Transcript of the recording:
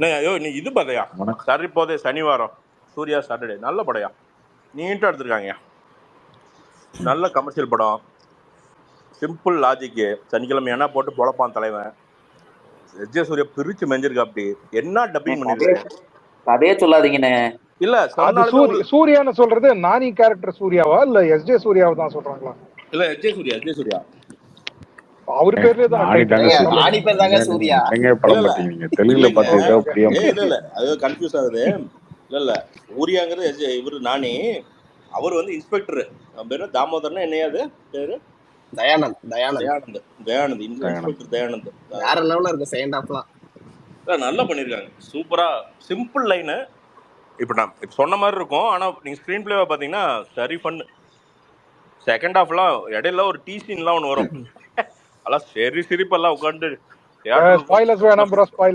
ஐயோ நீ இது பார்த்தையா? வணக்கம். சரி போதே சனிவாரம் சூர்யா சாட்டர்டே நல்ல படையா, நீட்டா எடுத்திருக்காங்க. நல்ல கமர்ஷியல் படம், சிம்பிள் லாஜிக்கு. சனிக்கிழமை என்ன போட்டு பொழப்பான் தலைவன். எஸ் ஜே சூர்யா பிரிச்சு மெஞ்சிருக்கா. அப்படி என்ன டப்பிங் பண்ணிருக்காரு. கதையே சொல்லாதீங்கண்ணே. இல்ல அது சொன்னாலுமே சூர்யான்னு சொல்றது நானி கேரக்டர் சூர்யாவா இல்ல எஸ்ஜே சூர்யாவை தான் சொல்றாங்களா? இல்ல எஸ் ஜே சூர்யா அவர் பேர்லயே தான் நானி தாங்க title. சூர்யா. நானி பேர் தாங்க சூர்யா. எங்க படம் பார்த்தீங்க? தெலுங்குல இல்லைங்க. பார்த்தீங்க பிரியா. இல்ல அது கன்ஃபியூஸ் ஆகுது. இல்ல சூர்யாங்கிறது இவரு நானி, அவர் வந்து இன்ஸ்பெக்டர். அவன் பேரு தாமோதரனா என்னையாது பேரு? தயானந்த் தயானந்த் இன்ஸ்பெக்டர் தயானந்த். வேற லெவல்ல இருக்கு செகண்ட் ஹாஃப்லாம். நல்லா பண்ணிருக்காங்க, சூப்பரா. Simple line. இப்ப நான் இப்ப சொன்ன மாதிரி இருக்கும், ஆனா நீங்க ஸ்கிரீன் பிளேவை பாத்தீங்கன்னா சரி பண்ணு. செகண்ட் ஹாஃப்லாம் இடையில ஒரு டீ சீன்லாம் ஒன்று வரும், அதெல்லாம் சரி சிரிப்பெல்லாம் உட்காந்து ஸ்பாய்லர்ஸ் வேணாம் ப்ரோ, ஸ்பாயில்